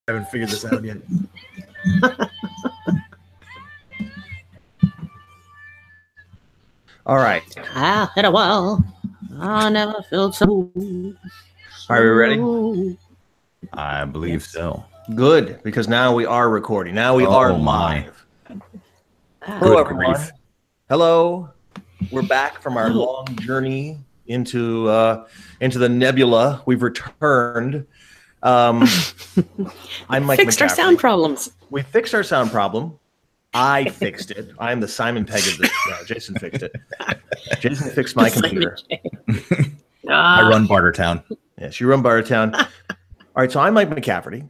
haven't figured this out yet. All right. I hit a wall. I never felt so. Are we ready? I believe so. Good, because now we are recording. Now we are live. Hello, everyone. Grief. Hello. We're back from our long journey into the nebula. We've returned. I'm Mike Fixed our McCaffrey. sound problems. We fixed our sound problem. I fixed it. I'm the Simon Pegg of this. Jason fixed it. Jason fixed my computer. I run Bartertown. Yes, you run Bartertown. All right, so I'm Mike McCafferty.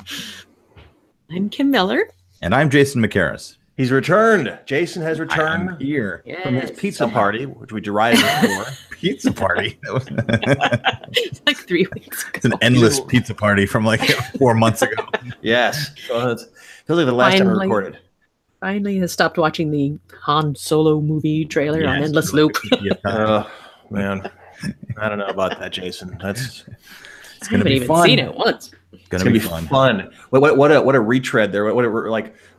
I'm Kim Miller. And I'm Jason McCarris. He's returned. Jason has returned I'm here. from his pizza party, which we derided before. Pizza party. It's like 3 weeks ago. It's an endless pizza party from like 4 months ago. Yes. So it feels like the last time we recorded. Finally has stopped watching the Han Solo movie trailer on endless loop. Oh, man. I don't know about that, Jason. It's going to be fun. I haven't even seen it once. It's going to be fun. What a retread there. What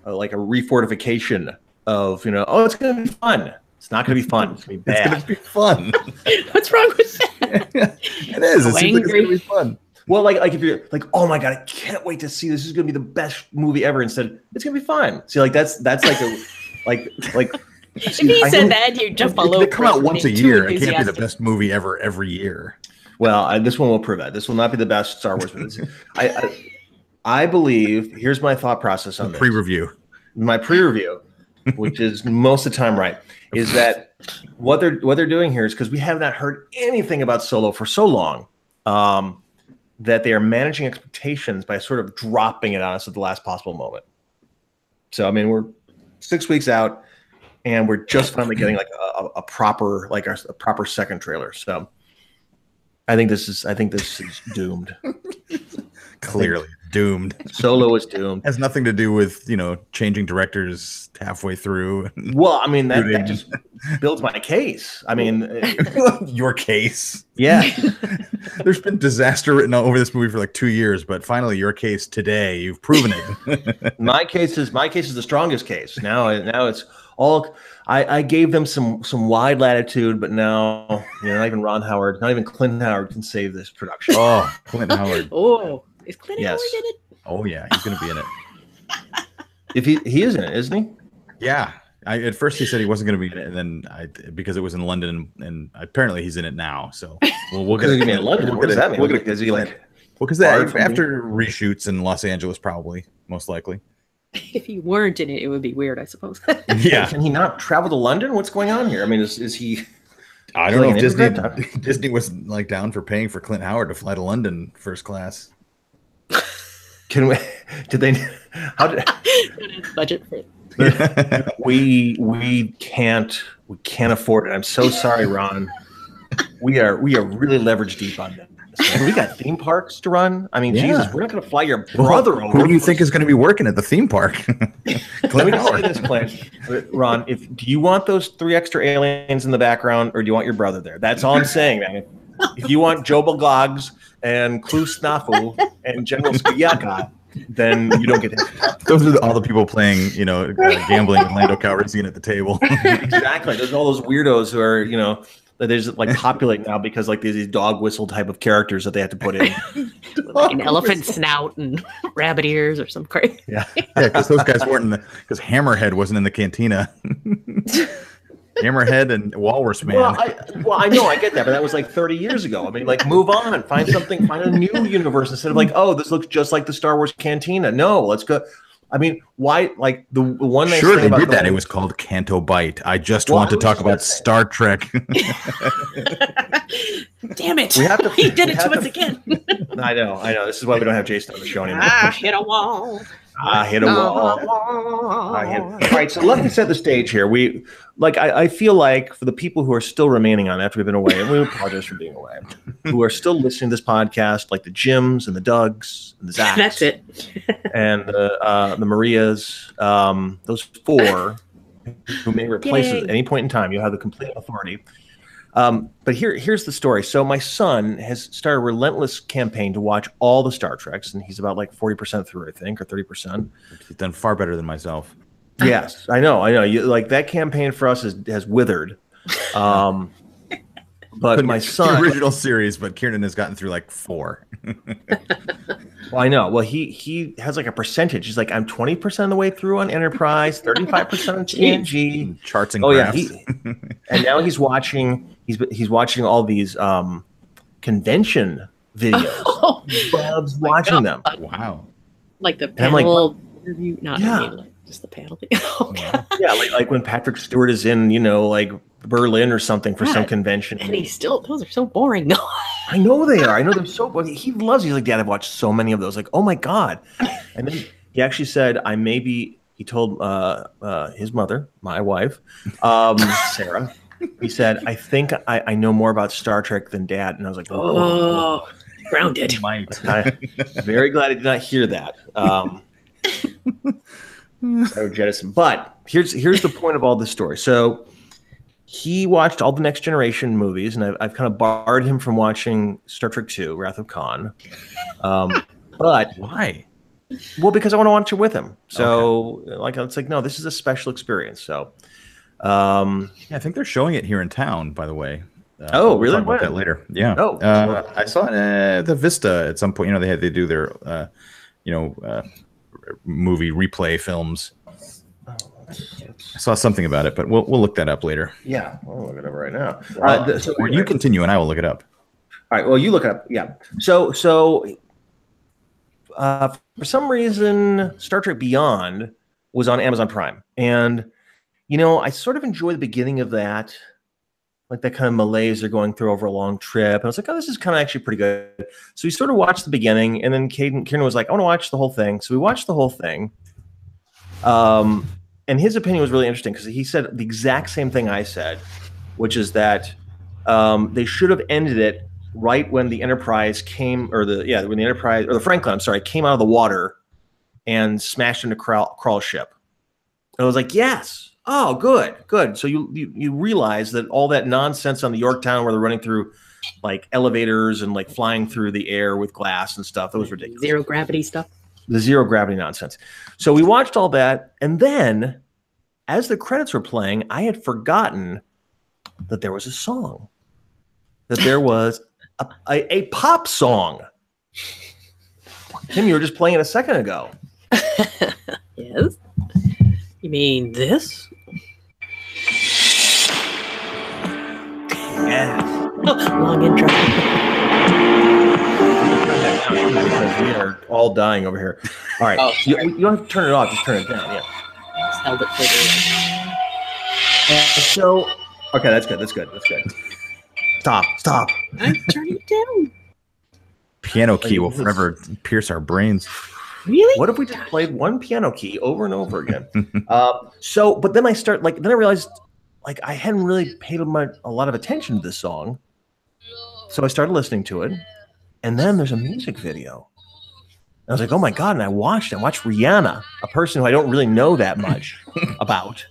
like a refortification of, it's going to be fun. It's not going to be fun. It's going to be bad. It's going to be fun. What's wrong with that? It is. It seems like it's going to be fun. Well, like if you're like, oh my god, I can't wait to see this. This is going to be the best movie ever. Instead, it's going to be fun. See, like that's like a like. If he said that, you jump all over. They come out once a year. It can't be the best movie ever every year. Well, this one will prove that. This will not be the best Star Wars movie. I believe. Here's my thought process on this. Pre-review. My pre-review, which is most of the time right, is that what they're doing here is because we have not heard anything about Solo for so long. That they are managing expectations by sort of dropping it on us at the last possible moment. So, I mean, we're 6 weeks out, and we're just finally getting like a proper second trailer. So, I think this is doomed. Clearly doomed. Solo is doomed. Has nothing to do with changing directors halfway through. Well, I mean that just builds my case. I mean, your case. Yeah. There's been disaster written over this movie for like 2 years, but finally your case today. You've proven it. My case is the strongest case. Now it's all. I gave them some wide latitude, but now not even Ron Howard, not even Clint Howard can save this production. Oh, Clint Howard. Oh, is Clint Howard in it? Oh yeah, he's going to be in it. If he is in it, isn't he? Yeah. At first he said he wasn't going to be in it, and then because it was in London, and apparently he's in it now. So we'll get it in London. What does that mean? Is he like? Well, because after reshoots in Los Angeles, probably most likely. If he weren't in it, it would be weird, I suppose. Yeah. Can he not travel to London? What's going on here? I mean, is he? I don't know if Disney was like down for paying for Clint Howard to fly to London first class. Can we? Did they? How did? Budget for it. We can't afford it. I'm so sorry, Ron. We are really leveraged deep on that. We got theme parks to run. I mean, Jesus, we're not going to fly your brother over. Who do you think is going to be working at the theme park? Let me say this, Clint. Ron, do you want those 3 extra aliens in the background, or do you want your brother there? That's all I'm saying, man. If you want Jobel Gogs and Klu Snafu and General Skiyaka, then you don't get it. Those are all the people playing, gambling with Lando Calrissian at the table. Exactly. There's all those weirdos who are, that they just like populate now because like there's these dog whistle type of characters that they have to put in. Like an elephant snout and rabbit ears or some crazy. Yeah, because those guys weren't because Hammerhead wasn't in the cantina. Hammerhead and Walrus Man. Well, I know, I get that, but that was like 30 years ago. I mean, like, move on, find a new universe instead of like, oh, this looks just like the Star Wars cantina. No, let's go. I mean, why? Like the one nice sure thing they about did that. It was called Canto Bite. I just want to talk about Star Trek. Damn it! He did it to us again. I know. This is why we don't have Jason on the show anymore. I hit a wall. I hit a wall. All right, so let me set the stage here. I feel like for the people who are still remaining on after we've been away, and we apologize for being away, who are still listening to this podcast, like the Jims and the Dougs and the Zacks. That's it. And the Marias, those 4 who may replace us at any point in time. You'll have the complete authority. But here's the story. So my son has started a relentless campaign to watch all the Star Treks, and he's about like 40% through, I think, or 30%. He's done far better than myself. Yes, I know. You like that campaign for us has withered. But my son, the original series, but Kieran has gotten through like 4. Well, I know. Well, he has like a percentage. He's like, I'm 20% of the way through on Enterprise, 35% on TNG, charts and graphs. And now he's watching. He's watching all these convention videos. Oh, loves watching them. Wow. Like the panel interview, just the panel thing. Oh, yeah, like when Patrick Stewart is in, like Berlin or something for some convention. And those are so boring. No, I know they are. I know they're so boring. He's like, Dad, I've watched so many of those. Like, oh my God. And then he actually said, he told his mother, my wife, Sarah, he said, I think I know more about Star Trek than Dad. And I was like, oh, grounded. I'm very glad I did not hear that. So jettison. But here's the point of all this story. So he watched all the Next Generation movies, and I've kind of barred him from watching Star Trek II, Wrath of Khan. But why? Well, because I want to watch it with him. So it's like, no, this is a special experience. So I think they're showing it here in town, by the way. Really? We'll talk about that later. Yeah. I saw it at the Vista at some point. They do their movie replay films. I saw something about it, but we'll look that up later. Yeah, we'll look it up right now. Or you continue, and I will look it up. All right. Well, you look it up. Yeah. So for some reason, Star Trek Beyond was on Amazon Prime, and I sort of enjoy the beginning of that, like that kind of malaise they're going through over a long trip. And I was like, oh, this is kind of actually pretty good. So we sort of watched the beginning, and then Kieran was like, I want to watch the whole thing. So we watched the whole thing. And his opinion was really interesting because he said the exact same thing I said, which is that they should have ended it right when the Enterprise when the Enterprise or the Franklin, I'm sorry, came out of the water and smashed into Krall ship. And I was like, yes. Oh, good. So you realize that all that nonsense on the Yorktown where they're running through like elevators and like flying through the air with glass and stuff, that was ridiculous. Zero gravity stuff. The zero gravity nonsense. So we watched all that, and then as the credits were playing, I had forgotten that there was a song, that there was a pop song. Tim, you were just playing it a second ago. Yes. You mean this? Yeah. Long intro. Because we are all dying over here. All right. Oh, you don't have to turn it off. Just turn it down. Yeah. Just held it further. So, okay, that's good. Stop. I'm turning it down. Piano key will forever pierce our brains. Really? What if we just played one piano key over and over again? But then I realized I hadn't really paid a lot of attention to this song. So I started listening to it. And then there's a music video. I was like, oh my God. And I watched Rihanna, a person who I don't really know that much about.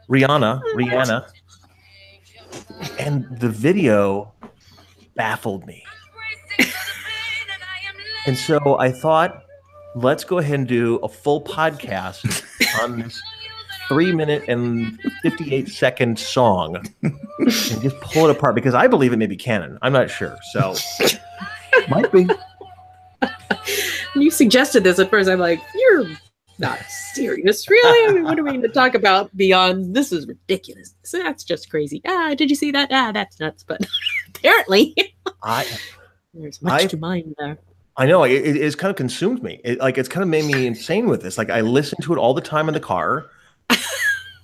Rihanna. And the video baffled me. And so I thought, let's go ahead and do a full podcast on this 3-minute and 58-second song and just pull it apart because I believe it may be canon. I'm not sure. So might be. You suggested this at first. I'm like, you're not serious, really? I mean, what are we going to talk about beyond this is ridiculous? So that's just crazy. Did you see that? That's nuts. But apparently, there's much to mine there. I know it's kind of consumed me. It's kind of made me insane with this. Like I listen to it all the time in the car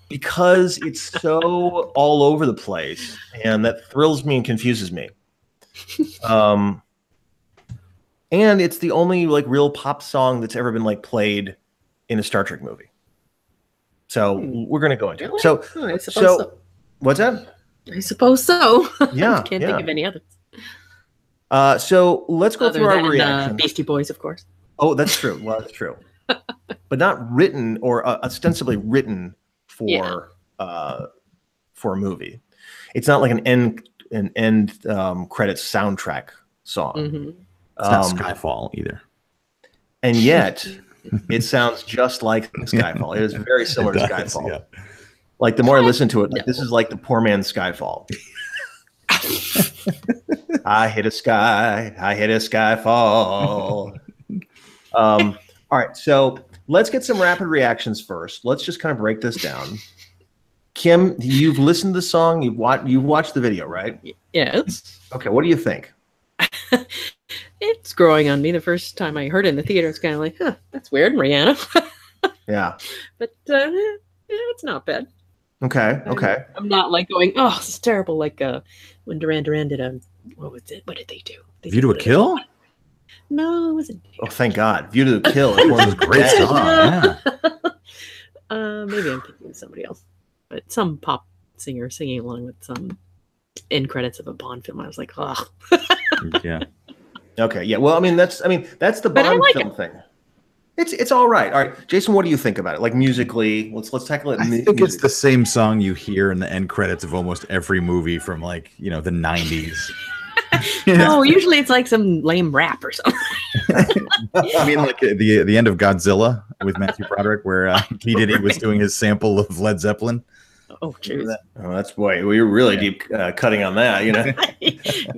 because it's so all over the place, and that thrills me and confuses me. And it's the only real pop song that's ever been played in a Star Trek movie. So we're going to go into it. So, I suppose so. What's that? I suppose so. Yeah. I can't think of any others. So let's go through our reaction. Beastie Boys, of course. Oh, that's true. Well, that's true. But not written or ostensibly written for a movie. It's not like an end an end credits soundtrack song. Mm-hmm. It's not Skyfall either. And yet, it sounds just like Skyfall. It is very similar to Skyfall. Yeah. Like the more I listen to it, like, this is like the poor man's Skyfall. I hit a skyfall. All right, so let's get some rapid reactions first. Let's just kind of break this down. Kim, you've listened to the song. You've watched the video, right? Yes. Okay, what do you think? It's growing on me. The first time I heard it in the theater, it's kind of like, huh, that's weird, Rihanna. Yeah. But yeah, it's not bad. Okay. I'm not like going, oh, this is terrible. Like when Duran Duran did what was it? What did they do? View to a Kill? No, it wasn't. Oh, thank God. View to a Kill. It was a great song. Yeah. Maybe I'm thinking of somebody else. But some pop singer singing along with some end credits of a Bond film. I was like, oh. Yeah. Okay. Yeah. Well, that's the Bond film thing. It's all right. All right, Jason, what do you think about it? Like musically, let's tackle it. I think it's the same song you hear in the end credits of almost every movie from the 90s. No, usually it's like some lame rap or something. I mean, like the end of Godzilla with Matthew Broderick, where P. Diddy was doing his sample of Led Zeppelin. Oh, jeez. Oh, that's boy. We were really deep cutting on that. You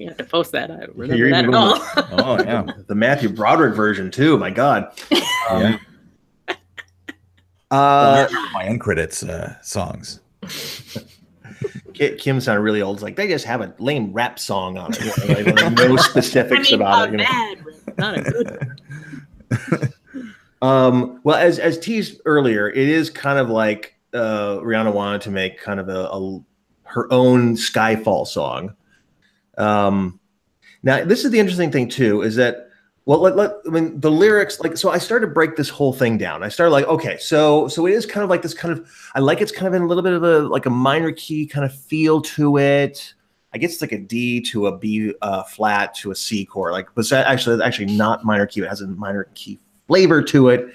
have to post that. I don't remember that at all. Oh yeah, the Matthew Broderick version too. My God. Yeah. My end credits songs. Kim sounded really old. It's like they just have a lame rap song on it. Like, no specifics about it. Bad rap, not a good one. Well, as teased earlier, it is kind of like Rihanna wanted to make kind of her own Skyfall song. Now, this is the interesting thing too, is that the lyrics, so I started to break this whole thing down. I started like, okay, so it is kind of like this kind of, I like it's kind of in a little bit of a minor key kind of feel to it. I guess it's like a D to a B flat to a C chord, but actually not minor key. It has a minor key flavor to it,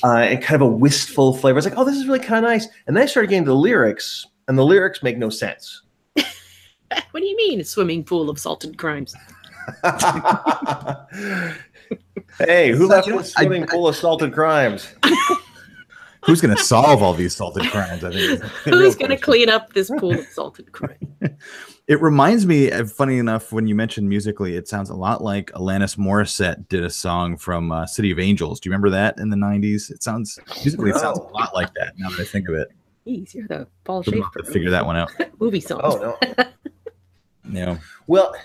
and kind of a wistful flavor. It's like, oh, this is really kind of nice. And then I started getting to the lyrics, and the lyrics make no sense. What do you mean, a swimming pool of salted crimes? Hey, who left a swimming pool of salted crimes? Who's going to solve all these salted crimes? I think. Who's going to clean up this pool of salted crime? It reminds me, funny enough, when you mentioned musically, it sounds a lot like Alanis Morissette did a song from City of Angels. Do you remember that in the 90s? It sounds musically, it sounds a lot like that. Now that I think of it. Jeez, you're the Paul Schaefer. Figure that one out. Movie songs. Oh no. Yeah. Well,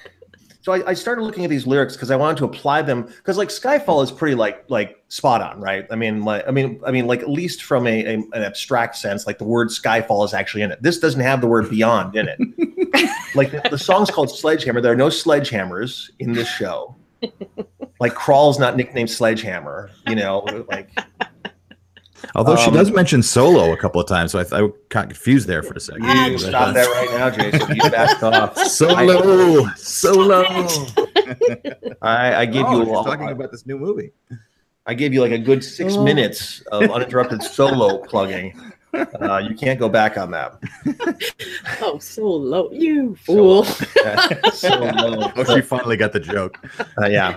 so I started looking at these lyrics because I wanted to apply them, because like Skyfall is pretty like spot on, right? I mean, at least from an abstract sense, like the word Skyfall is actually in it. This doesn't have the word beyond in it. Like the song's called Sledgehammer. There are no sledgehammers in this show. Like Crawl's not nicknamed Sledgehammer, like. Although she does mention Solo a couple of times, so I got confused there for a second. You stop that right now, Jason. You backed off. Solo. I gave you talking about this new movie. I gave you like a good 6 minutes of uninterrupted Solo plugging. You can't go back on that. Oh, Solo, you fool! Solo. Oh, she finally got the joke. Yeah.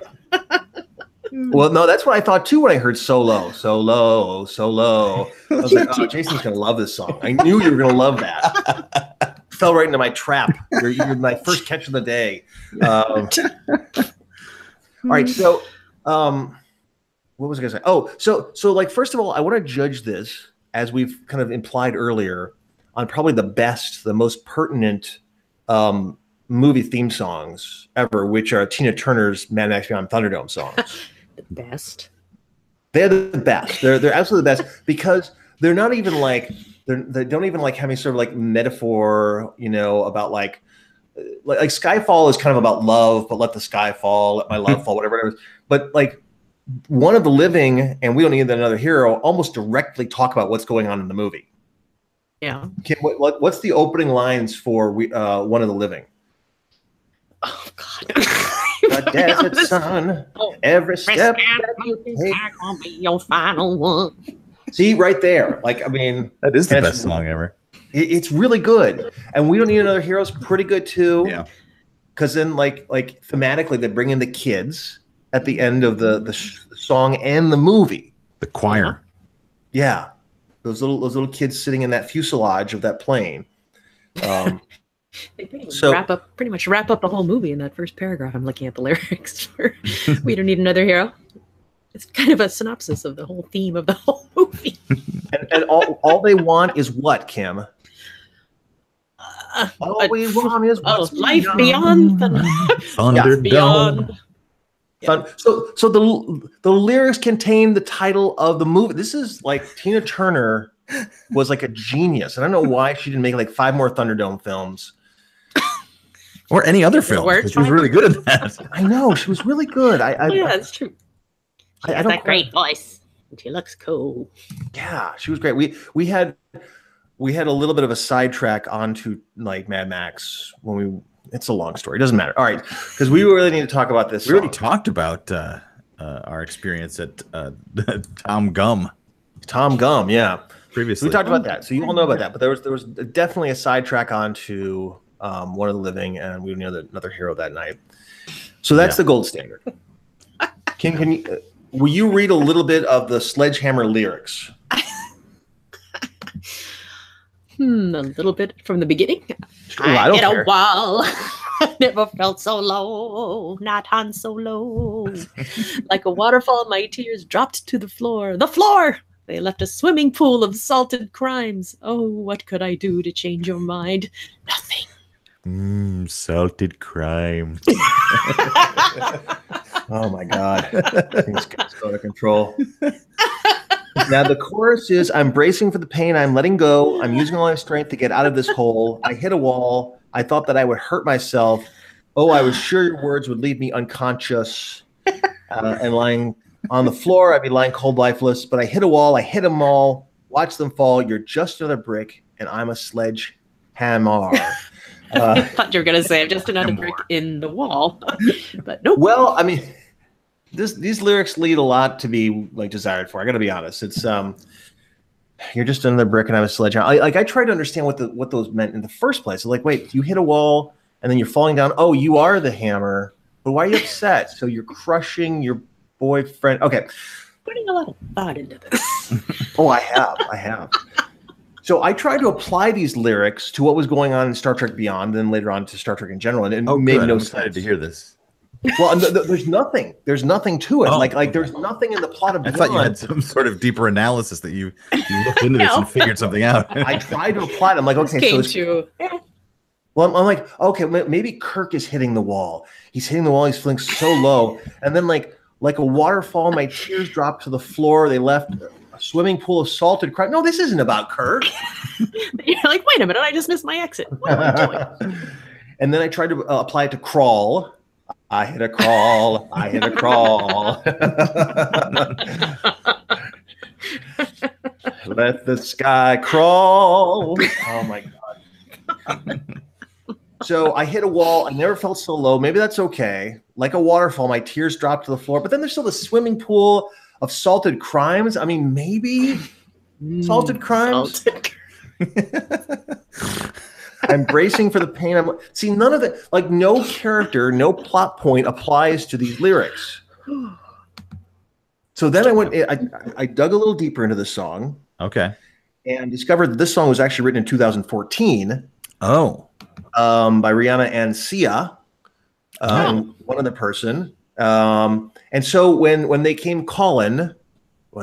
Well, no, that's what I thought too when I heard Solo. I was like, oh, Jason's going to love this song. I knew you were going to love that. Fell right into my trap. You're my first catch of the day. All right, so what was I going to say? Oh, so like, first of all, I want to judge this, as we've kind of implied earlier, on probably the most pertinent movie theme songs ever, which are Tina Turner's Mad Max Beyond Thunderdome songs. The best. They're the best. They're absolutely the best, because they're not even like they don't even like have any sort of like metaphor, about like Skyfall is kind of about love, but let the sky fall, let my love fall, whatever it is. But like One of the Living and We Don't Need Another Hero almost directly talk about what's going on in the movie. Yeah. Kim, what's the opening lines for One of the Living? Oh God. The desert sun, every step that you take gonna be your final one. See, right there. Like, I mean, that is the best song ever. It's really good. And We Don't Need Another Hero is pretty good too. Yeah. because then like thematically they bring in the kids at the end of the song and the movie. The choir. Yeah, those little kids sitting in that fuselage of that plane. They pretty much wrap up the whole movie in that first paragraph. I'm looking at the lyrics for "We Don't Need Another Hero." It's kind of a synopsis of the whole theme of the whole movie. and all they want is what, Kim? All we want is life beyond Thunderdome. Beyond. Yeah. So the lyrics contain the title of the movie. This is like Tina Turner was like a genius. I don't know why she didn't make like 5 more Thunderdome films. Or any other film. She was really good at that. I know. She was really good. Yeah, that's true. She has that great voice. And she looks cool. Yeah, she was great. We had a little bit of a sidetrack onto like Mad Max when it's a long story. It doesn't matter. All right, because we really need to talk about this. We already talked about our experience at Tom Gum. Tom Gum, yeah. Previously, we talked about that, so you all know about that. But there was definitely a sidetrack onto One of the Living, and we knew another hero that night. So that's the gold standard. Can you? Will you read a little bit of the Sledgehammer lyrics? A little bit from the beginning. I don't care. A wall. Never felt so low. Not Han Solo. Like a waterfall, my tears dropped to the floor. The floor! They left a swimming pool of salted crimes. Oh, what could I do to change your mind? Nothing. Salted crime. Oh my God. Things got out of control. Now the chorus is, I'm bracing for the pain, I'm letting go, I'm using all my strength to get out of this hole. I hit a wall. I thought that I would hurt myself. Oh, I was sure your words would leave me unconscious and lying on the floor. I'd be lying cold, lifeless, but I hit a wall. I hit them all. Watch them fall. You're just another brick, and I'm a sledgehammer. I thought you were going to say, I'm just another brick in the wall. But nope. Well, I mean, these lyrics lead a lot to be like desired for. I got to be honest. It's you're just another brick, and I'm a sledgehammer. I tried to understand what those meant in the first place. Like, wait, you hit a wall, and then you're falling down. Oh, you are the hammer. But why are you upset? So you're crushing your boyfriend. Okay. Putting a lot of thought into this. Oh, I have. So I tried to apply these lyrics to what was going on in Star Trek Beyond, and then later on to Star Trek in general, and it made no sense. Excited to hear this. Well, there's nothing. There's nothing to it. Oh. Like there's nothing in the plot of Beyond. I thought you had some sort of deeper analysis that you looked into this and figured something out. I tried to apply it. I'm like, okay, so well, I'm like, okay, maybe Kirk is hitting the wall. He's hitting the wall. He's feeling so low, and then like a waterfall, my tears dropped to the floor. They left a swimming pool of salted crime. No, this isn't about Kirk. You're like, wait a minute, I just missed my exit. What am I doing? And then I tried to apply it to crawl. I hit a crawl. I hit a crawl. Let the sky crawl. Oh my God. So I hit a wall. I never felt so low. Maybe that's okay. Like a waterfall, my tears dropped to the floor. But then there's still the swimming pool of salted crimes. I mean, maybe salted crimes. I'm bracing for the pain. See, none of that, like no character, no plot point applies to these lyrics. So then I dug a little deeper into the song. Okay. And discovered that this song was actually written in 2014. Oh. By Rihanna and Sia, and one other person. And so when they came calling, for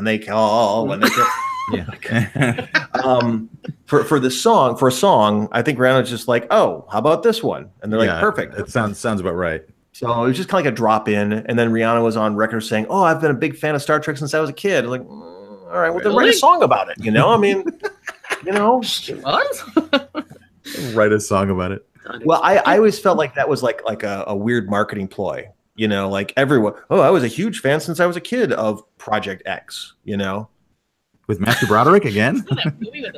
a song, I think Rihanna's just like, oh, how about this one? And they're like, perfect. It sounds about right. So it was just kind of like a drop in, and then Rihanna was on record saying, "Oh, I've been a big fan of Star Trek since I was a kid." I'm like, all right, well, then write a song about it. You know, I mean, What? Write a song about it. Well, I always felt like that was like a weird marketing ploy. You know, like everyone. Oh, I was a huge fan since I was a kid of Project X. You know, with Matthew Broderick again.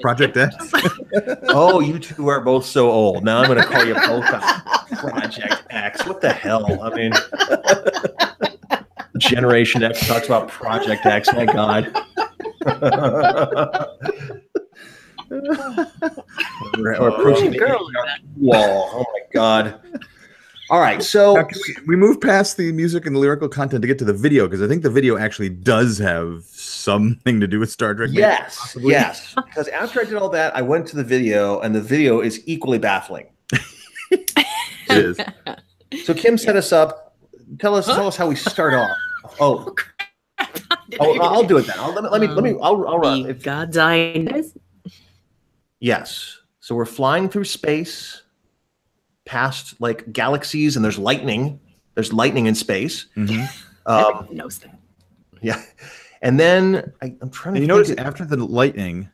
Project X. Oh, you two are both so old. Now I'm going to call you both out. Project X. What the hell? I mean, Generation X talks about Project X. My God. We're approaching the wall. Oh my God. All right, so Now, can we move past the music and the lyrical content to get to the video, because I think the video actually does have something to do with Star Trek. Yes, yes. Because after I did all that, I went to the video, and the video is equally baffling. It is. So Kim set us up. Tell us how we start off. I'll do it then. I'll run. If God's eye. Yes. So we're flying through space, past like galaxies, and there's lightning. There's lightning in space. Mm-hmm. Everyone knows that. Yeah. And then I'm trying to. You notice after the lightning,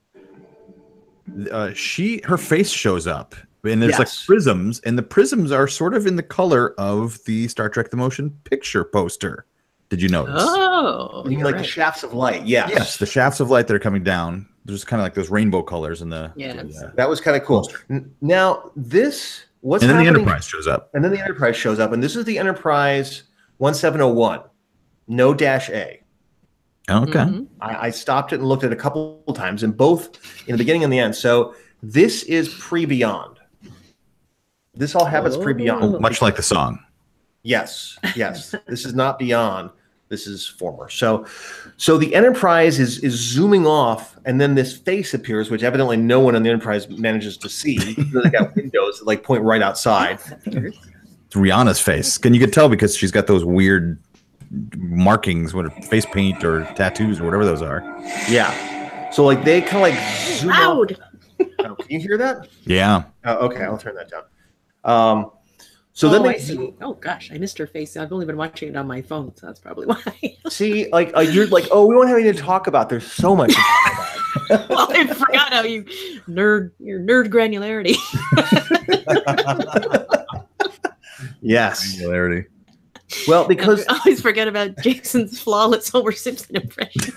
her face shows up, and there's like prisms, and the prisms are sort of in the color of the Star Trek: The Motion Picture poster. Did you notice? Oh, you mean like the shafts of light? Yes. Yes, the shafts of light that are coming down. There's kind of like those rainbow colors in the. Yes. That was kind of cool. Now this what's and then happening, the Enterprise shows up. And then the Enterprise shows up, and this is the Enterprise 1701, no -A. Okay. Mm-hmm. I stopped it and looked at it a couple of times, and both in the beginning and the end. So this is pre-Beyond. This all happens pre-Beyond. Much like the song. Yes, yes. This is not Beyond. This is former. So the Enterprise is zooming off, and then this face appears, which evidently no one on the Enterprise manages to see. They got windows that like point right outside. It's Rihanna's face. You could tell because she's got those weird markings, face paint or tattoos or whatever those are. Yeah. So like they kind of like zoom loud. Oh, can you hear that? Yeah. Oh, okay, I'll turn that down. So then I see. Oh gosh, I missed her face. I've only been watching it on my phone, so that's probably why. See, like you're like, oh, we won't have anything to talk about. There's so much. To talk about. Well, I forgot how your nerd granularity. Yes. Granularity. Well, because I always forget about Jason's flawless Homer Simpson impression.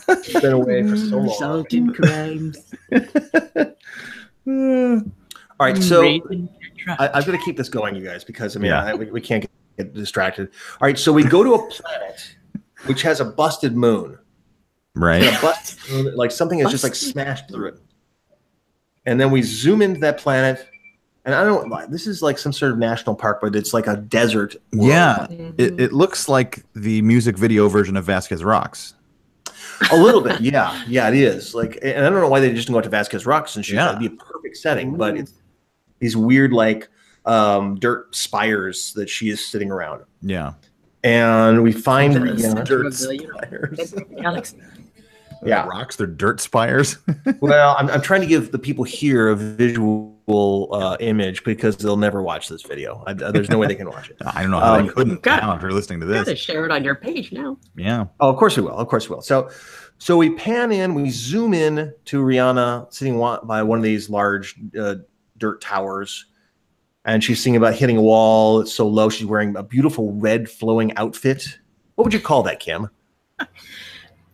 It's been away for so long. Salt and crimes. All right, so I've got to keep this going, you guys, because I mean, we can't get distracted. All right, so we go to a planet which has a busted moon, right? A busted moon, like something is just like smashed through it, and then we zoom into that planet, and I don't know, this is like some sort of national park, but it's like a desert world. Yeah, it looks like the music video version of Vasquez Rocks. A little bit, yeah, it is. Like, and I don't know why they just didn't go to Vasquez Rocks and shoot. That'd be a perfect setting, but it's these weird like dirt spires that she is sitting around. Yeah, and we find dirt spires. Yeah, rocks. They're dirt spires. Well, I'm trying to give the people here a visual image because they'll never watch this video. There's no way they can watch it. I don't know how they couldn't now after listening to this. Gotta share it on your page now. Yeah. Oh, of course we will. Of course we will. So we pan in, we zoom in to Rihanna sitting by one of these large dirt towers, and she's singing about hitting a wall. It's so low. She's wearing a beautiful red flowing outfit. What would you call that, Kim?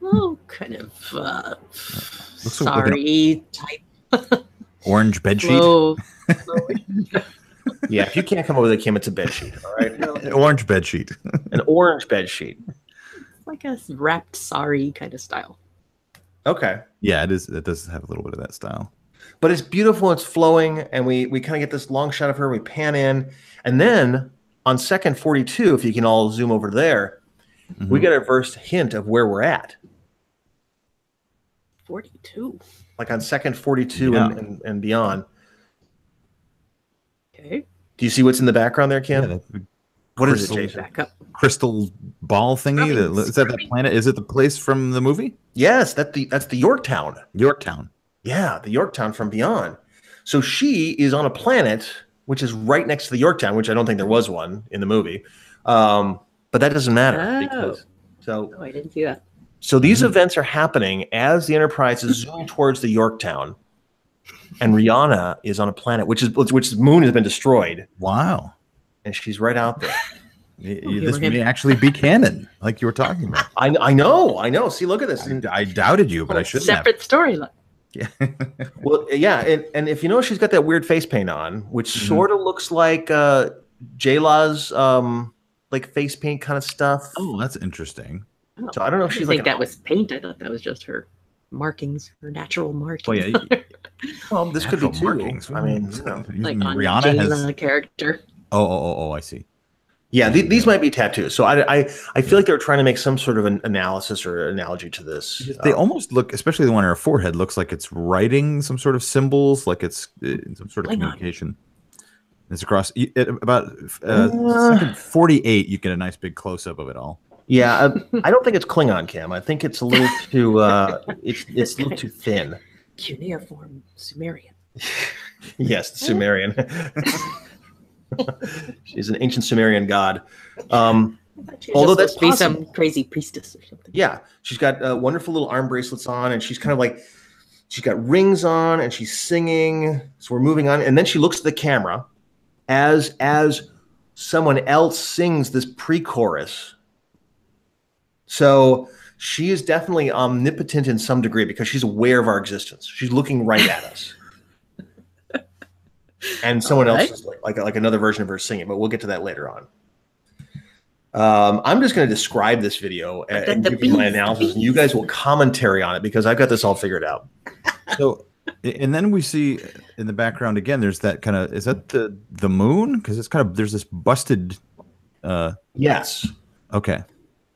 Oh, kind of sorry type. Orange bedsheet. Yeah, if you can't come up with a Kim, it's a bedsheet. All right, an orange bedsheet. An orange bedsheet. Like a wrapped sari kind of style. Okay. Yeah, it is. It does have a little bit of that style. But it's beautiful. It's flowing, and we kind of get this long shot of her. We pan in, and then on second 42, if you can all zoom over there, we get a first hint of where we're at. 42. Like on second 42 and beyond. Okay. Do you see what's in the background there, Kim? Yeah, what is it, Jason? Back up. Crystal ball thingy. Is that the planet? Is it the place from the movie? Yes, that's the Yorktown. Yorktown. Yeah, the Yorktown from Beyond. So she is on a planet which is right next to the Yorktown, which I don't think there was one in the movie. But that doesn't matter because I didn't see that. So these events are happening as the Enterprise is zooming towards the Yorktown, and Rihanna is on a planet which the moon has been destroyed. Wow. And she's right out there. This may actually be canon, like you were talking about. I know. See, look at this. I doubted you, but I shouldn't have. Separate storyline. Yeah. Well, yeah, and if you know, she's got that weird face paint on, which sort of looks like Jayla's like face paint kind of stuff. Oh, that's interesting. So I don't know if she's I think that was paint. I thought that was just her markings, her natural markings. Oh yeah, Well, this could be Natural too. markings. I mean, Like on Rihanna has. Jayla character. Oh, I see. yeah, these might be tattoos. So I feel like they're trying to make some sort of an analysis or analogy to this. They almost look, especially the one on her forehead, looks like it's writing some sort of symbols, like it's some sort of communication. It's across about second 48. You get a nice big close up of it all. Yeah, I don't think it's Klingon, Kim. I think it's a little too it's a little too thin. Cuneiform Sumerian. Yes, the Sumerian. She's an ancient Sumerian god. Although that's be some crazy priestess or something. Yeah, she's got wonderful little arm bracelets on, and she's kind of like she's got rings on, and she's singing. So we're moving on, and then she looks at the camera as someone else sings this pre-chorus. So she is definitely omnipotent in some degree because she's aware of our existence. She's looking right at us. And someone else is like another version of her singing, but we'll get to that later on. I'm just going to describe this video and give you my analysis, and you guys will commentary on it because I've got this all figured out. So, and then we see in the background again, there's that kind of, is that the moon? Because it's kind of, there's this busted. Yes. Okay.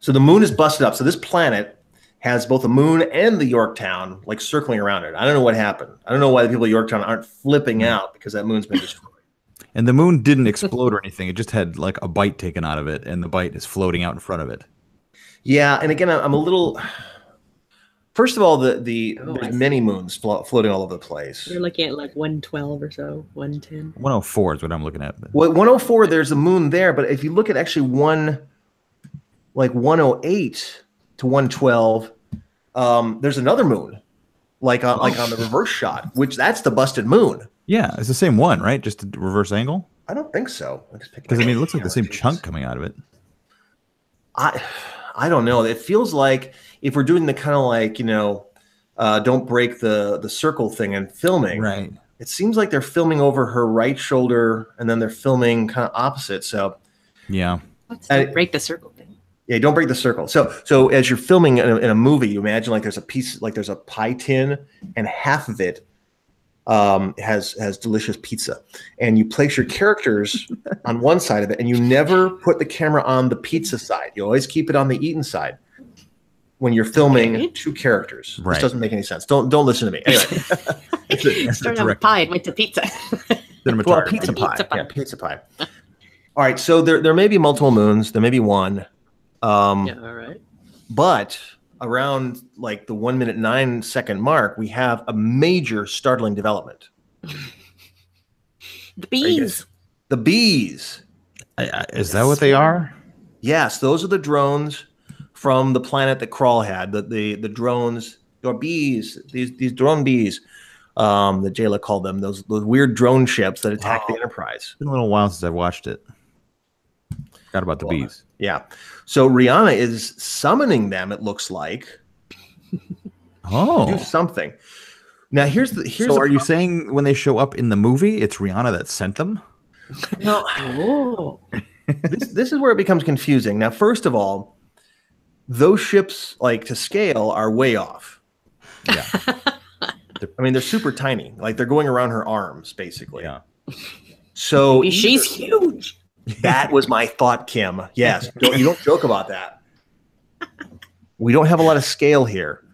So the moon is busted up. So this planet has both the moon and the Yorktown like circling around it. I don't know what happened. I don't know why the people of Yorktown aren't flipping out because that moon's been destroyed. And the moon didn't explode or anything. It just had like a bite taken out of it, and the bite is floating out in front of it. Yeah, and again, I'm a little. First of all, there's many moons floating all over the place. You're looking at like 112 or so, 110. 104 is what I'm looking at. Well, 104, there's a moon there, but if you look at actually 108 to 112, there's another moon, like on the reverse shot, which that's the busted moon. Yeah, it's the same one, right? Just a reverse angle. I don't think so. Because I mean, it looks like the same chunk coming out of it. I don't know. It feels like if we're doing the kind of like don't break the circle thing and filming. Right. It seems like they're filming over her right shoulder, and then they're filming kind of opposite. So yeah, don't break the circle thing. Yeah, don't break the circle. So as you're filming in a movie, you imagine like there's a piece, like there's a pie tin, and half of it has delicious pizza, and you place your characters on one side of it, and you never put the camera on the pizza side. You always keep it on the eaten side when you're filming two characters. Right. This doesn't make any sense. Don't listen to me. Anyway, started with pie and went to pizza. Well, pizza pie. Yeah, pizza pie. All right, so there may be multiple moons. There may be one. Yeah, all right. But around like the 1 minute 9 second mark, we have a major startling development. The bees. The bees. Is that what they are? Yes, those are the drones from the planet that Krall had. The drones, or bees, these drone bees, that Jayla called them, those weird drone ships that attacked the Enterprise. It's been a little while since I've watched it. Forgot about the bees. Yeah. So Rihanna is summoning them, it looks like. Oh. Do something. Now here's So are you saying when they show up in the movie, it's Rihanna that sent them? No. Oh. This is where it becomes confusing. Now, first of all, those ships, like to scale, are way off. Yeah. I mean, they're super tiny. Like they're going around her arms, basically. Yeah. So she's huge. That was my thought, Kim. Yes. You don't joke about that. We don't have a lot of scale here.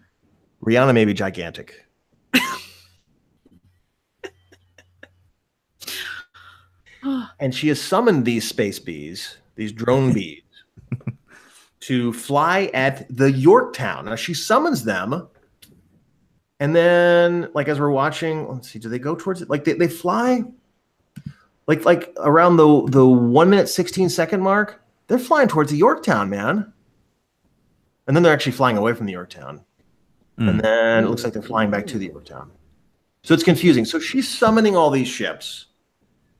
Rihanna may be gigantic. And she has summoned these space bees, these drone bees, to fly at the Yorktown. Now she summons them, and then, like as we're watching, let's see, do they go towards it? Like they fly, like around the 1 minute 16 second mark. They're flying towards the Yorktown, man. And then they're actually flying away from the Yorktown, and then it looks like they're flying back to the Yorktown. So it's confusing. So she's summoning all these ships.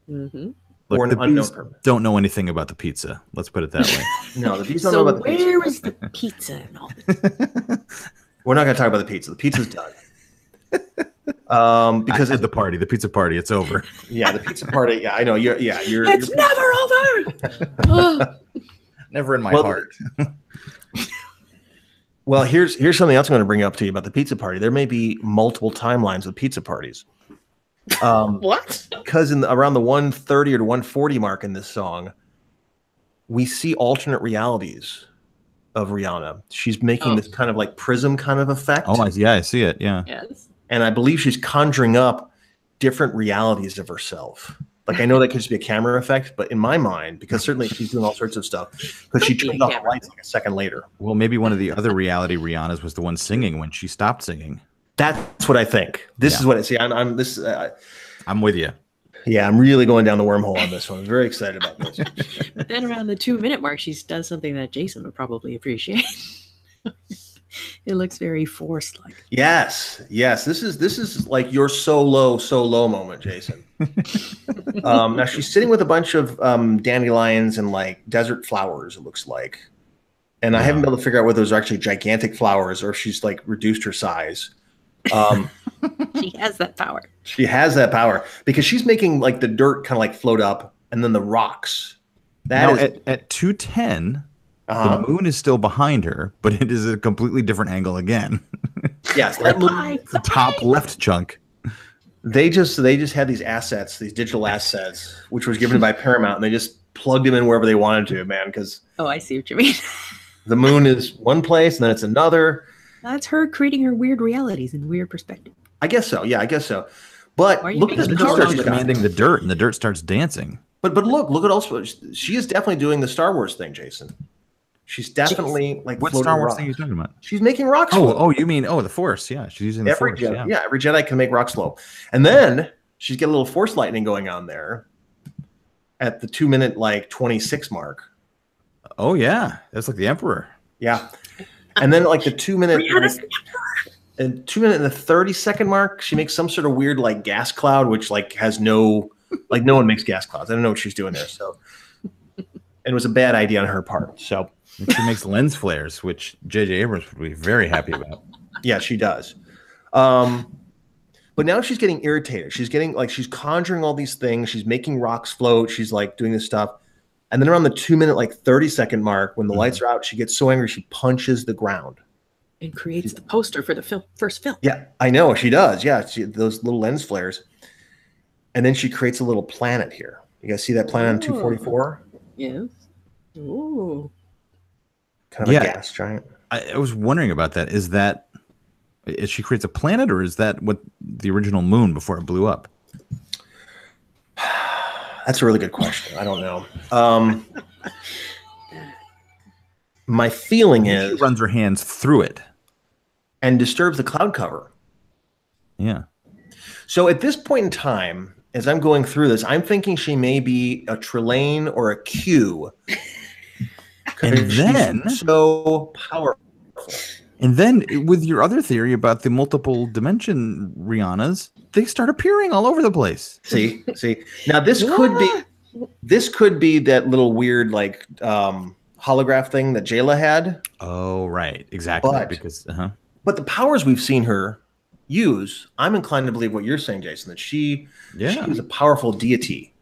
Mm-hmm. Look, the bees don't know anything about the pizza. Let's put it that way. No, the bees don't know about the pizza. So where is the pizza and all this? We're not going to talk about the pizza. The pizza's done. Because at the party, the pizza party, it's over. Yeah, the pizza party. Yeah, I know. It's never over. Never in my heart. Well, here's something else I'm going to bring up to you about the pizza party. There may be multiple timelines of pizza parties. What? Because around the 130 or 140 mark in this song, we see alternate realities of Rihanna. She's making this kind of like prism kind of effect. Oh, yeah, I see it. Yeah. Yes. And I believe she's conjuring up different realities of herself. Like, I know that could just be a camera effect, but in my mind, because certainly she's doing all sorts of stuff, because she turned off the lights like a second later. Well, maybe one of the other reality Rihannas was the one singing when she stopped singing. That's what I think. This is what I see. I'm with you. Yeah, I'm really going down the wormhole on this one. I'm very excited about this. But then around the 2-minute mark, she does something that Jason would probably appreciate. It looks very forced like. Yes. This is like your so low moment, Jason. Now she's sitting with a bunch of dandelions and like desert flowers, it looks like. And I haven't been able to figure out whether those are actually gigantic flowers or if she's like reduced her size. She has that power. She has that power because she's making like the dirt kind of like float up and then the rocks. At 2:10, the moon is still behind her, but it is a completely different angle again. Yes, that moon, the top left chunk. They just had these assets, these digital assets, which was given by Paramount, and they just plugged them in wherever they wanted to, man. Because I see what you mean. The moon is one place, and then it's another. That's her creating her weird realities and weird perspective. I guess so. Yeah, I guess so. But look at this power. Starts commanding the dirt, and the dirt starts dancing. But look at also. She is definitely doing the Star Wars thing, Jason. She's definitely like what Star Wars thing are you talking about? She's making rocks. You mean the Force? Yeah, she's using the Force. Yeah, every Jedi can make rocks flow, and then she's got a little Force lightning going on there at the 2-minute like 26 mark. Oh yeah, that's like the Emperor. Yeah, and then like the 2-minute and 2-minute and the 30-second mark, she makes some sort of weird like gas cloud, which like has no one makes gas clouds. I don't know what she's doing there. So, and it was a bad idea on her part. So. And she makes lens flares, which J.J. Abrams would be very happy about. Yeah, she does. But now she's getting irritated. She's conjuring all these things. She's making rocks float. She's like doing this stuff. And then around the 2-minute, like 30-second mark, when the lights are out, she gets so angry, she punches the ground. And creates the poster for the first film. Yeah, I know. She does. Yeah, those little lens flares. And then she creates a little planet here. You guys see that planet on 244? Yes. Ooh. Kind of a gas giant. I was wondering about that. Is she creates a planet, or is that what the original moon before it blew up? That's a really good question. I don't know. My feeling is she runs her hands through it and disturbs the cloud cover. Yeah. So at this point in time, as I'm going through this, I'm thinking she may be a Trelane or a Q. And then so powerful. And then with your other theory about the multiple dimension Rihannas, they start appearing all over the place. See. Now this could be that little weird like holograph thing that Jayla had. Oh, right. Exactly. But the powers we've seen her use, I'm inclined to believe what you're saying, Jason, that she is a powerful deity.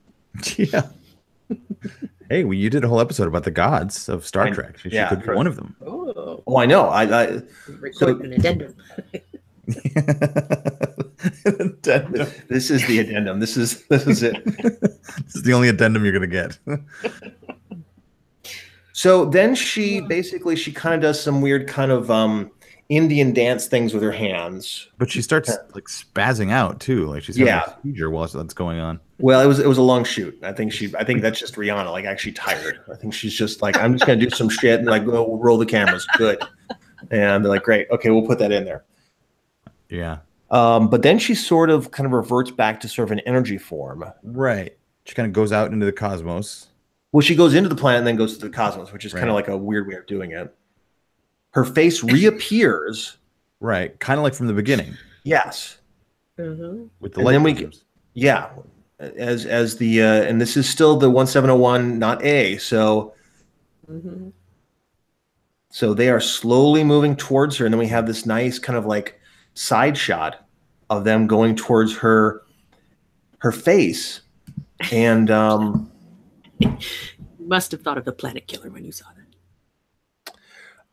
Yeah. Hey, you did a whole episode about the gods of Star Trek. She could be one of them. Oh, I know. I recorded an addendum. This is the addendum. This is it. This is the only addendum you're gonna get. So then she kind of does some weird kind of Indian dance things with her hands. But she starts like spazzing out too, like she's having a seizure while that's going on. Well, it was a long shoot. I think that's just Rihanna, like actually tired. I think she's just like, I'm just gonna do some shit and like we'll roll the cameras. Good. And they're like, great, okay, we'll put that in there. Yeah. But then she sort of kind of reverts back to sort of an energy form. Right. She kind of goes out into the cosmos. Well, she goes into the planet and then goes to the cosmos, which is kind of like a weird way of doing it. Her face reappears. Right. Kind of like from the beginning. Yes. Mm-hmm. With the light. Yeah. As the and this is still the 1701, not A. So so they are slowly moving towards her, and then we have this nice kind of like side shot of them going towards her face. And you must have thought of the Planet Killer when you saw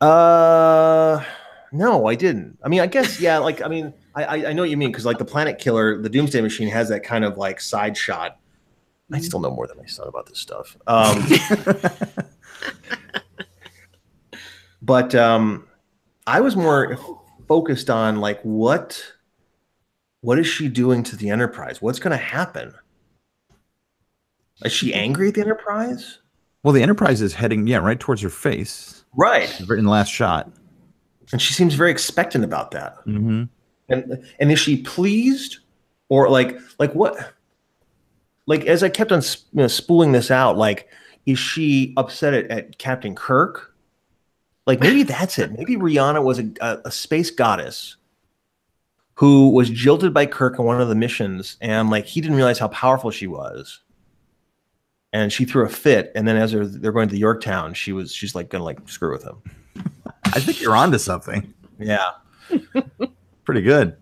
that. No, I didn't. I mean, I guess, yeah, like, I mean, I know what you mean, because like the Planet Killer, the Doomsday Machine has that kind of like side shot. I still know more than my son about this stuff. But I was more focused on like what is she doing to the Enterprise? What's going to happen? Is she angry at the Enterprise? Well, the Enterprise is heading, right towards her face. Right. In the last shot. And she seems very expectant about that. Mm-hmm. And is she pleased, or like what? Like, as I kept on spooling this out, like, is she upset at Captain Kirk? Like, maybe that's it. Maybe Rihanna was a space goddess who was jilted by Kirk on one of the missions, and like he didn't realize how powerful she was, and she threw a fit. And then as they're going to Yorktown, she's like gonna like screw with him. I think you're onto something. Yeah, pretty good.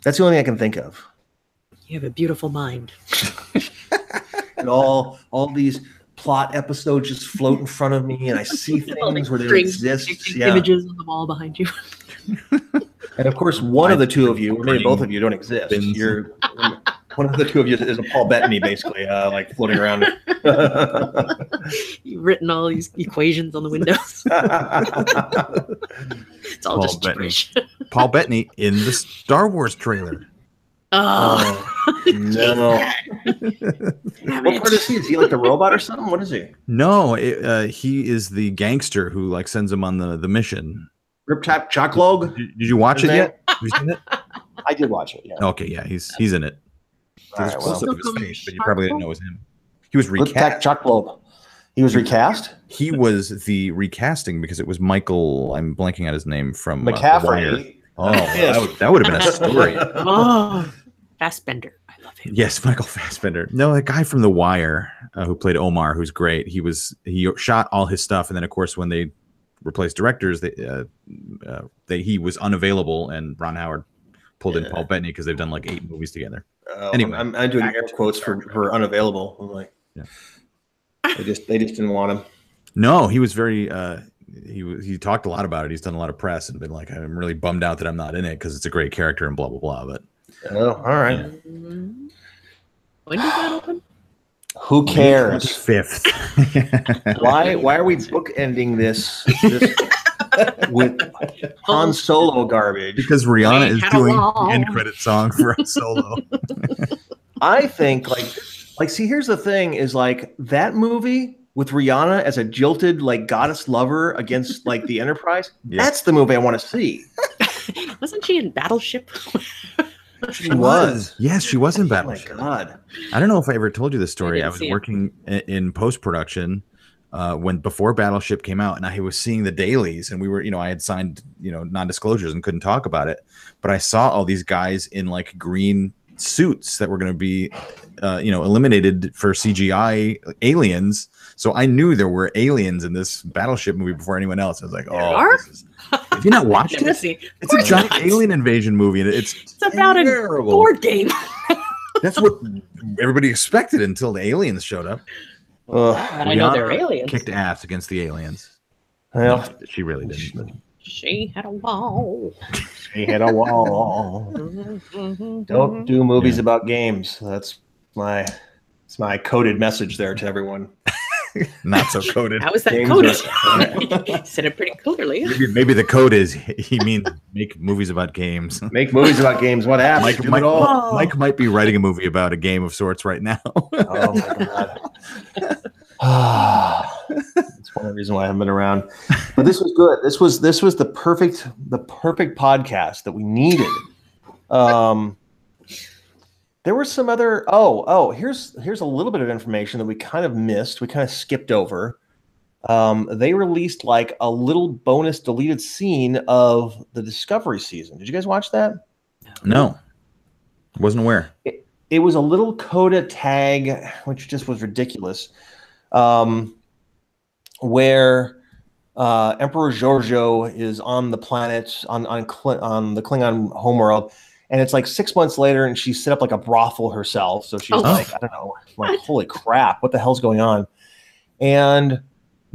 That's the only thing I can think of. You have a beautiful mind. And all these plot episodes just float in front of me, and I see things where they exist. Yeah. Images on the wall behind you. And of course, one of the two of you, or maybe both of you, don't exist. You're one of the two of you is a Paul Bettany, basically, like floating around. You've written all these equations on the windows. It's all just gibberish. Paul Bettany in the Star Wars trailer. Oh no! What part is he? Is he like the robot or something? What is he? No, he is the gangster who like sends him on the mission. Rip Tap Choclog. Did you watch it yet? Have you seen it? I did watch it. Yeah. Okay, yeah, he's in it. Right, close up of his face, but you probably didn't know it was him. He was recast. Rip Tap Choclog. He was recast. He was the recasting because it was Michael. I'm blanking out his name from McCaffrey. That would have been a story. Fassbender. I love him. Yes, Michael Fassbender. No, that guy from The Wire who played Omar, who's great. He shot all his stuff, and then of course when they replaced directors, he was unavailable, and Ron Howard pulled in Paul Bettany because they've done like 8 movies together. Anyway, I'm doing air quotes for unavailable. I'm like, they just didn't want him. No, he was very. He talked a lot about it. He's done a lot of press and been like, I'm really bummed out that I'm not in it because it's a great character and blah blah blah. But all right. When did that open? Who cares? 5th. Why are we bookending this with Han Solo garbage? Because Rihanna is doing the end credit song for Han Solo. I think like see, here's the thing: is like that movie with Rihanna as a jilted like goddess lover against like the Enterprise. Yeah. That's the movie I want to see. Wasn't she in Battleship? She was. Yes, she was in Battleship. Oh my God. I don't know if I ever told you this story. I was working in post-production before Battleship came out, and I was seeing the dailies, and we were, I had signed, non-disclosures and couldn't talk about it. But I saw all these guys in like green suits that were going to be, eliminated for CGI aliens. So I knew there were aliens in this Battleship movie before anyone else. I was like, have you not watched it? It's a giant alien invasion movie, and it's about terrible. A board game. That's what everybody expected until the aliens showed up. I know they're aliens. Kicked ass against the aliens. Well, she really didn't. She had a wall. She had a wall. Don't do movies about games. That's my coded message there to everyone. Not so coded. How is that coded? Said it pretty clearly. Maybe the code is he means make movies about games. Make movies about games. What happened? Mike might be writing a movie about a game of sorts right now. Oh my God. That's one reason why I haven't been around. But this was good. This was the perfect podcast that we needed. There were some other. Here's a little bit of information that we kind of missed. We kind of skipped over. They released like a little bonus deleted scene of the Discovery season. Did you guys watch that? No, wasn't aware. It was a little coda tag, which just was ridiculous. Where Emperor Giorgio is on the planet on the Klingon homeworld. And it's like 6 months later, and she set up like a brothel herself. So she's like, I don't know, like, holy crap, what the hell's going on? And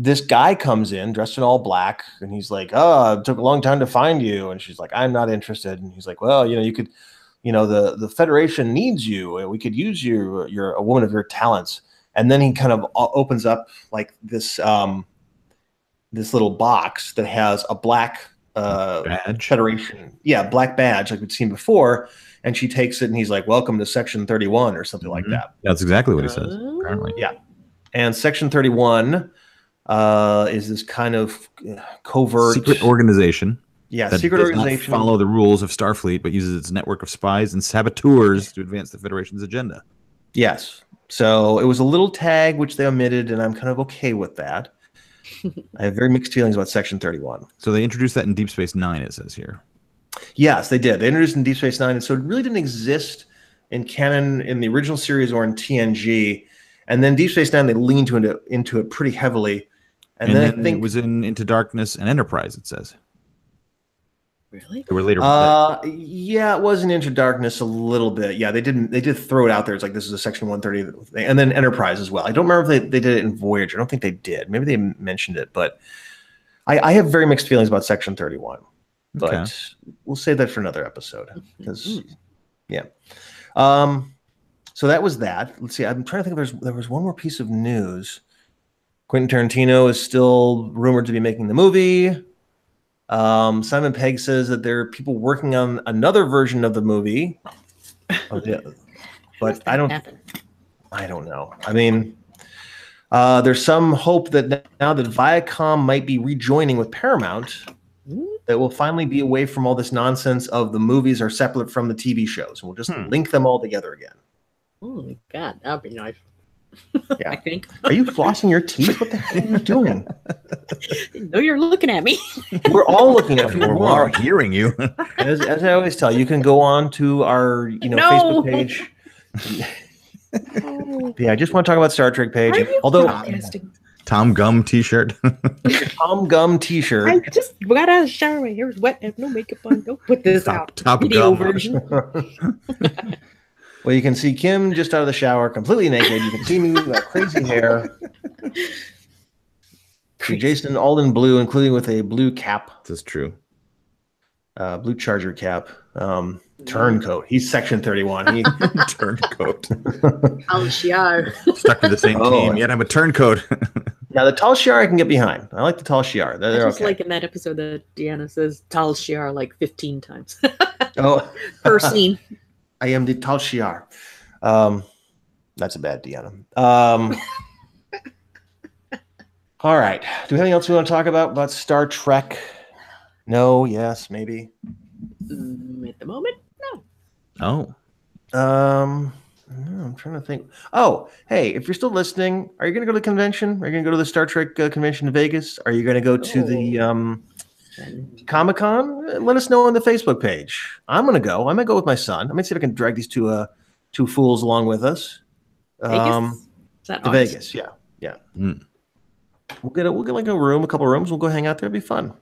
this guy comes in dressed in all black, and he's like, "Oh, it took a long time to find you." And she's like, "I'm not interested." And he's like, "Well, you could, the Federation needs you. We could use you. You're a woman of your talents." And then he kind of opens up like this this little box that has a black badge. Federation, black badge like we'd seen before. And she takes it, and he's like, "Welcome to Section 31," or something like that. That's exactly what he says. Apparently, yeah. And Section 31 is this kind of covert secret organization. Yeah, that secret does organization. Not follow the rules of Starfleet, but uses its network of spies and saboteurs to advance the Federation's agenda. Yes. So it was a little tag which they omitted, and I'm kind of okay with that. I have very mixed feelings about Section 31. So they introduced that in Deep Space Nine, it says here. Yes, they did. They introduced it in Deep Space Nine, and so it really didn't exist in canon in the original series or in TNG. And then Deep Space Nine, they leaned into it pretty heavily. And then I think it was in Into Darkness and Enterprise, it says. Really? They were later. Yeah, it was in Into Darkness a little bit. Yeah, they did throw it out there. It's like, this is a Section 130 thing. And then Enterprise as well. I don't remember if they did it in Voyager. I don't think they did. Maybe they mentioned it, but I have very mixed feelings about Section 31. But we'll save that for another episode. Because yeah. So that was that. Let's see. I'm trying to think if there was one more piece of news. Quentin Tarantino is still rumored to be making the movie. Simon Pegg says that there are people working on another version of the movie. But I don't know. I mean, there's some hope that now that Viacom might be rejoining with Paramount, that we'll finally be away from all this nonsense of the movies are separate from the TV shows. And we'll just link them all together again. Oh my God, that'd be nice. Yeah. I think. Are you flossing your teeth? What the hell are you doing? No, you're looking at me. We're all looking at you. We're all hearing you. As I always tell you, can go on to our Facebook page. Yeah, I just want to talk about Star Trek page. Although Tom Gum T-shirt. Tom Gum T-shirt. I just got out of the shower. My hair's wet. I have no makeup on. Don't put this out. Top Video Gum version. Well, you can see Kim just out of the shower, completely naked. You can see me with that crazy hair. See Jason all in blue, including with a blue cap. That's true. Blue Charger cap. Turncoat. He's Section 31. Turncoat. Tal Shiar. Stuck to the same team. Yet I'm a turncoat. Now, the Tal Shiar I can get behind. I like the Tal Shiar. They're just like in that episode that Deanna says Tal Shiar like 15 times. Per scene. I am the Tal Shiar. That's a bad Deanna. All right. Do we have anything else we want to talk about Star Trek? No, yes, maybe. At the moment, no. Oh. No, I'm trying to think. Oh, hey, if you're still listening, are you going to go to the convention? Are you going to go to the Star Trek convention in Vegas? Are you going to go to the Comic-Con? Let us know on the Facebook page. I'm going to go. I might go with my son. I might see if I can drag these two fools along with us. Vegas? Is that to Vegas? Yeah. We'll get like a couple rooms. We'll go hang out there. It'll be fun.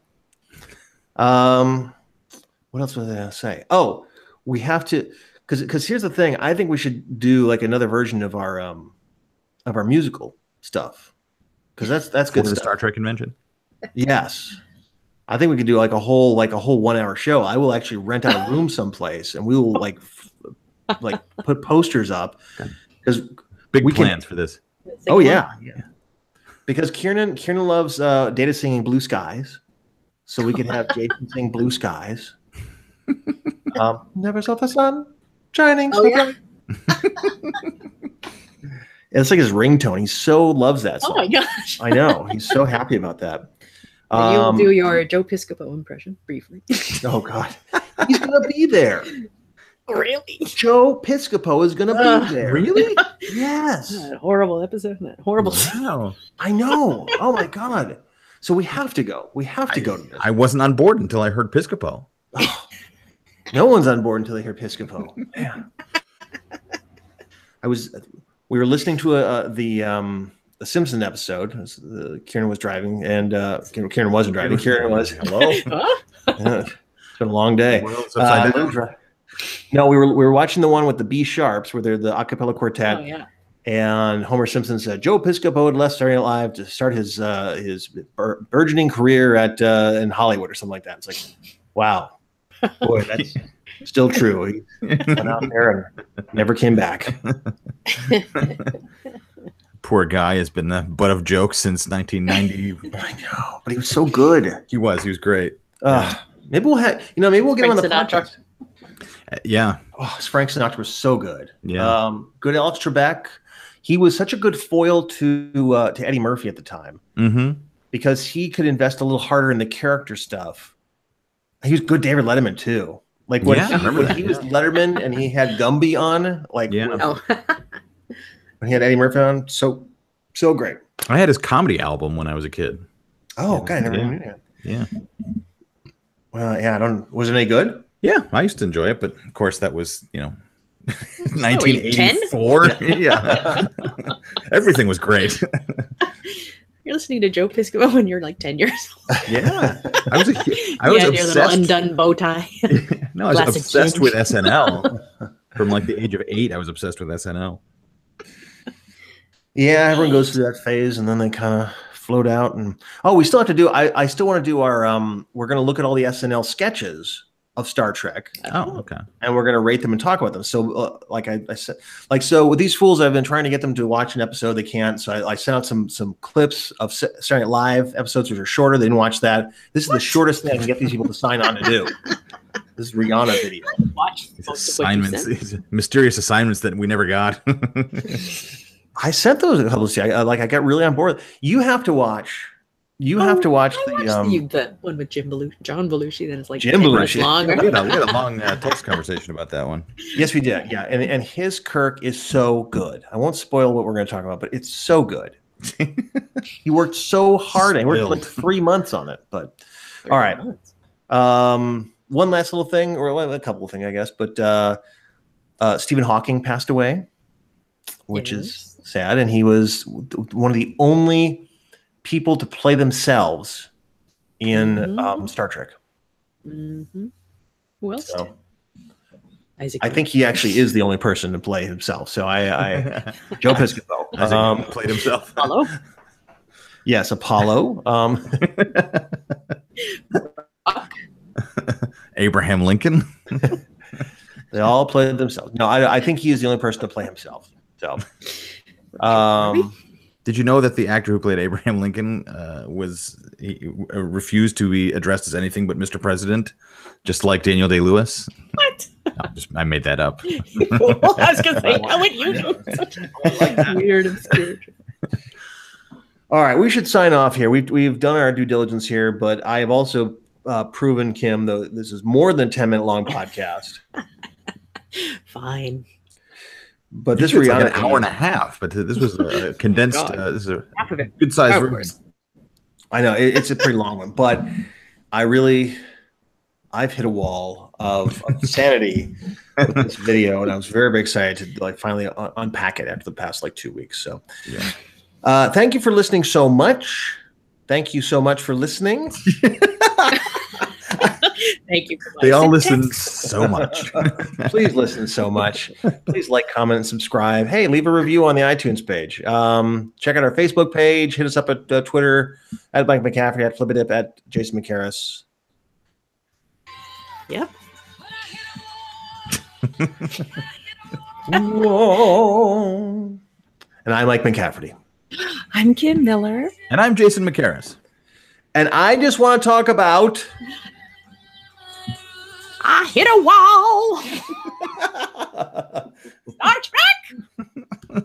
What else was I going to say? Oh, we have to, because here's the thing. I think we should do like another version of our musical stuff, because that's good For the stuff. Star Trek convention. Yes, I think we could do like a whole 1 hour show. I will actually rent out a room someplace, and we will like put posters up, because big plans for this. Oh yeah. Because Kiernan loves Data singing Blue Skies, so we could have Jason sing Blue Skies. Never saw the sun shining so bright. It's like his ringtone. He so loves that song. Oh my gosh. I know. He's so happy about that. You'll do your Joe Piscopo impression briefly. Oh God. He's going to be there. Really? Joe Piscopo is going to be there. Really? Yes. That horrible episode. That horrible. Wow. I know. Oh my God. So we have to go. We have to go to this. I wasn't on board until I heard Piscopo. No one's on board until they hear Piscopo. Man. We were listening to the Simpson episode. Kieran was driving, and Kieran wasn't driving. Kieran was. Hello. Yeah, it's been a long day. No, we were watching the one with the B Sharps, where they're the a cappella quartet. Oh yeah. And Homer Simpson said Joe Piscopo had left Saturday Night Live to start his burgeoning career in Hollywood or something like that. It's like, wow, boy, that's still true. He went out there and never came back. Poor guy has been the butt of jokes since 1990. I know, but he was so good. He was great. Maybe we'll get him on the podcast. Yeah. Oh, Frank Sinatra was so good. Yeah. Good Alex Trebek. He was such a good foil to Eddie Murphy at the time because he could invest a little harder in the character stuff. He was good David Letterman too. Like when he was Letterman and he had Gumby on, like when he had Eddie Murphy on, so great. I had his comedy album when I was a kid. Oh, God, I never knew that. Yeah. Well, yeah, was it any good? Yeah, I used to enjoy it, but of course that was, 1984. Yeah. Everything was great. You're listening to Joe Piscopo when you're like 10 years old. Yeah. I was obsessed. Your little undone bow tie. No, I was obsessed with SNL. From like the age of 8, I was obsessed with SNL. Yeah, everyone goes through that phase and then they kind of float out. And we still have to do, I still want to do our, we're going to look at all the SNL sketches of Star Trek. Oh, okay. And we're going to rate them and talk about them. So like I said, so with these fools, I've been trying to get them to watch an episode. They can't. So I sent out some clips of Saturday Night Live episodes, which are shorter. They didn't watch that. This is the shortest thing I can get these people to sign on to do. This is Rihanna video. Watch these assignments, these mysterious assignments that we never got. I sent those a couple of times. I got really on board. You have to watch. You have to watch the one with John Belushi. Then it's like Jim Belushi. Long. We had a long text conversation about that one. Yes, we did. Yeah, and his Kirk is so good. I won't spoil what we're going to talk about, but it's so good. He worked so hard. He worked like 3 months on it. But all right. One last little thing, or a couple of things, I guess. But Stephen Hawking passed away, which is sad, and he was one of the only people to play themselves in Star Trek. Mm-hmm. Who else? So, I think he actually is the only person to play himself. So I Joe Piscopo played himself. Apollo. Yes, Apollo. Abraham Lincoln. They all played themselves. No, I think he is the only person to play himself. So, did you know that the actor who played Abraham Lincoln refused to be addressed as anything but Mr. President, just like Daniel Day-Lewis? What? No, I made that up. Well, I was going to say, how would you know such a weird, obscure? All right, we should sign off here. We've done our due diligence here, but I have also proven, Kim, though this is more than 10-minute long podcast. Fine. But this Rihanna like an hour and a half. But this was a condensed. This is a good size room. I know it's a pretty long one, but I've hit a wall of sanity with this video, and I was very, very excited to finally unpack it after the past 2 weeks. So, yeah. Thank you for listening so much. Thank you so much for listening. Thank you. They all listen so much. Please listen so much. Please like, comment, and subscribe. Hey, leave a review on the iTunes page. Check out our Facebook page. Hit us up at Twitter at Mike McCaffrey, at Flippidip, at Jason McCarris. Yep. Whoa. And I'm Mike McCaffrey. I'm Kim Miller. And I'm Jason McCarris. And I just want to talk about... I hit a wall. Star Trek.